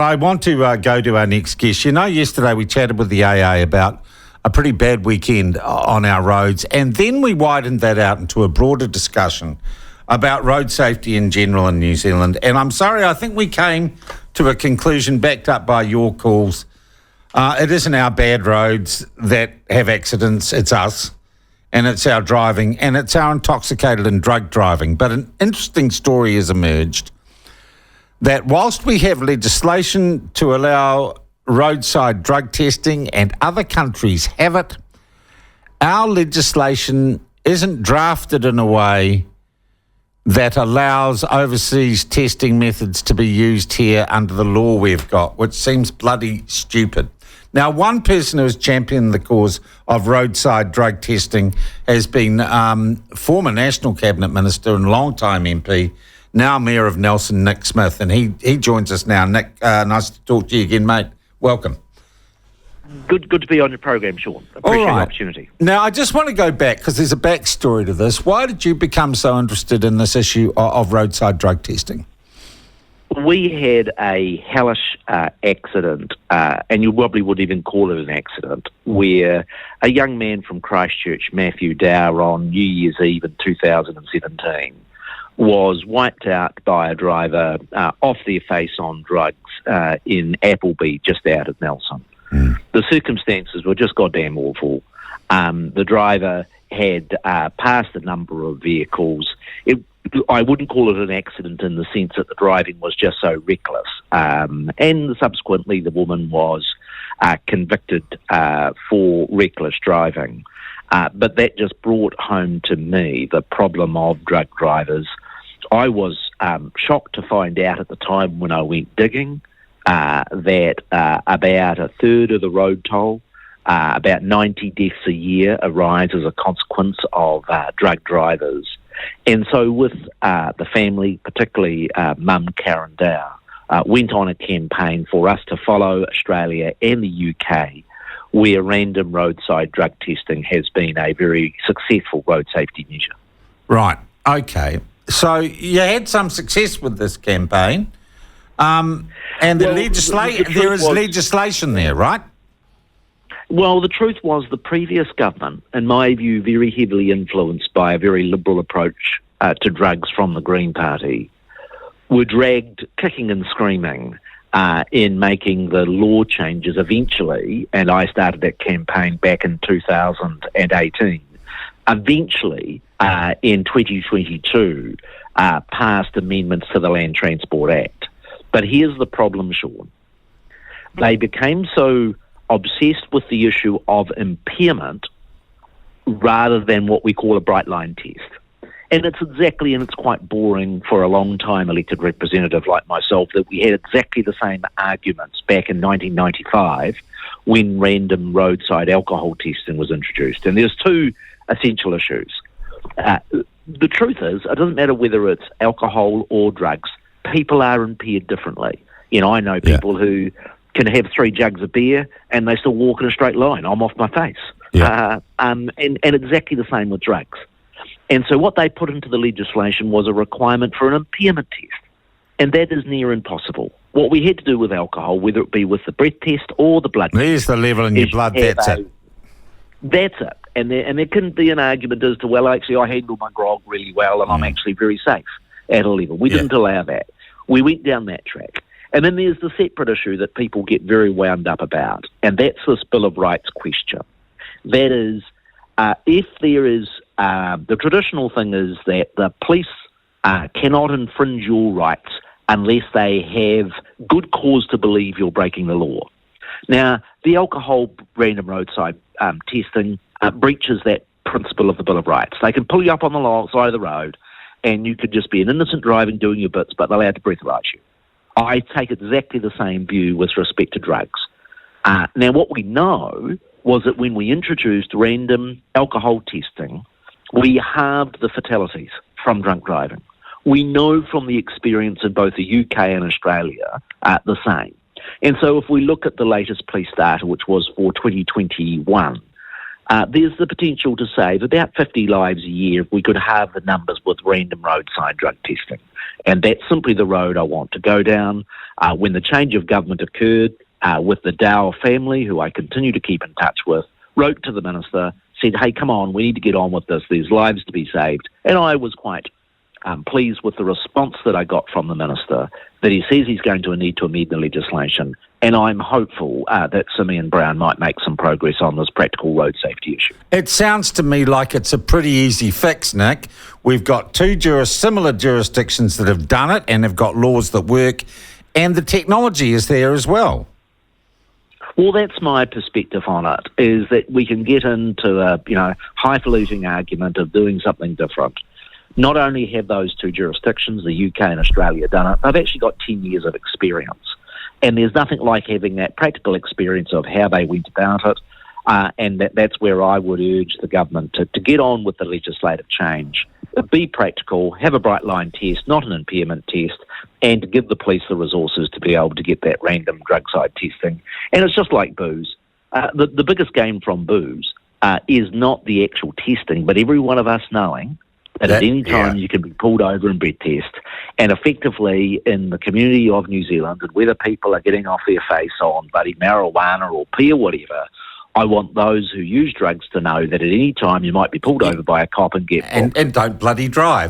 I want to go to our next guest. You know, yesterday we chatted with the AA about a pretty bad weekend on our roads, and then we widened that out into a broader discussion about road safety in general in New Zealand. And I'm sorry, I think we came to a conclusion backed up by your calls. It isn't our bad roads that have accidents, it's us, and it's our driving, and it's our intoxicated and drug driving. But an interesting story has emerged that whilst we have legislation to allow roadside drug testing and other countries have it, our legislation isn't drafted in a way that allows overseas testing methods to be used here under the law we've got, which seems bloody stupid. Now, one person who has championed the cause of roadside drug testing has been former National Cabinet Minister and long-time MP, now Mayor of Nelson, Nick Smith, and he joins us now. Nick, nice to talk to you again, mate. Welcome. Good to be on your program, Sean. Appreciate the opportunity. Now, I just want to go back, because there's a backstory to this. Why did you become so interested in this issue of roadside drug testing? We had a hellish accident, and you probably wouldn't even call it an accident, where a young man from Christchurch, Matthew Dower, on New Year's Eve in 2017, was wiped out by a driver off their face on drugs in Appleby, just out of Nelson. The circumstances were just goddamn awful. The driver had passed a number of vehicles. I wouldn't call it an accident in the sense that the driving was just so reckless. And subsequently, the woman was convicted for reckless driving. But that just brought home to me the problem of drug drivers. I was shocked to find out at the time when I went digging that about a third of the road toll, about 90 deaths a year, arise as a consequence of drug drivers. And so with the family, particularly Mum Karen Dower, went on a campaign for us to follow Australia and the UK, where random roadside drug testing has been a very successful road safety measure. Right, okay. So you had some success with this campaign, and there is legislation there, right? Well, the truth was the previous government, in my view, very heavily influenced by a very liberal approach to drugs from the Green Party, were dragged kicking and screaming in making the law changes eventually, and I started that campaign back in 2018, eventually in 2022 passed amendments to the Land Transport Act. But here's the problem, Sean. They became so obsessed with the issue of impairment rather than what we call a bright line test. And it's quite boring for a long time elected representative like myself that we had exactly the same arguments back in 1995 when random roadside alcohol testing was introduced. And there's two essential issues. The truth is, it doesn't matter whether it's alcohol or drugs, people are impaired differently. You know, I know people who can have 3 jugs of beer and they still walk in a straight line. I'm off my face. And exactly the same with drugs. And so what they put into the legislation was a requirement for an impairment test. And that is near impossible. What we had to do with alcohol, whether it be with the breath test or the blood test. There's the level in your blood, that's it. That's it. And there couldn't be an argument as to, well, actually, I handle my grog really well and I'm actually very safe at a level. We didn't allow that. We went down that track. And then there's the separate issue that people get very wound up about, and that's this Bill of Rights question. That is, if there is, the traditional thing is that the police cannot infringe your rights unless they have good cause to believe you're breaking the law. Now, the alcohol random roadside testing breaches that principle of the Bill of Rights. They can pull you up on the side of the road and you could just be an innocent driving doing your bits, but they're allowed to breathalyze you. I take exactly the same view with respect to drugs. Now, what we know was that when we introduced random alcohol testing, we halved the fatalities from drunk driving. We know from the experience in both the UK and Australia the same. And so if we look at the latest police data, which was for 2021, there's the potential to save about 50 lives a year if we could have the numbers with random roadside drug testing. And that's simply the road I want to go down. When the change of government occurred, with the Dow family, who I continue to keep in touch with, wrote to the minister, said, hey, come on, we need to get on with this. There's lives to be saved. And I was quite pleased with the response that I got from the minister, that he says he's going to need to amend the legislation. And I'm hopeful that Simeon Brown might make some progress on this practical road safety issue. It sounds to me like it's a pretty easy fix, Nick. We've got two similar jurisdictions that have done it and have got laws that work, and the technology is there as well. Well, that's my perspective on it, is that we can get into a highfalutin argument of doing something different. Not only have those two jurisdictions, the UK and Australia, done it, they've actually got 10 years of experience. And there's nothing like having that practical experience of how they went about it. And that's where I would urge the government to get on with the legislative change. Be practical, have a bright line test, not an impairment test, and to give the police the resources to be able to get that random drug side testing. And it's just like booze. The biggest game from booze is not the actual testing, but every one of us knowing that at any time you can be pulled over and breath test. And effectively, in the community of New Zealand, and whether people are getting off their face on bloody marijuana or pee or whatever, I want those who use drugs to know that at any time you might be pulled over by a cop and get booked. And don't bloody drive.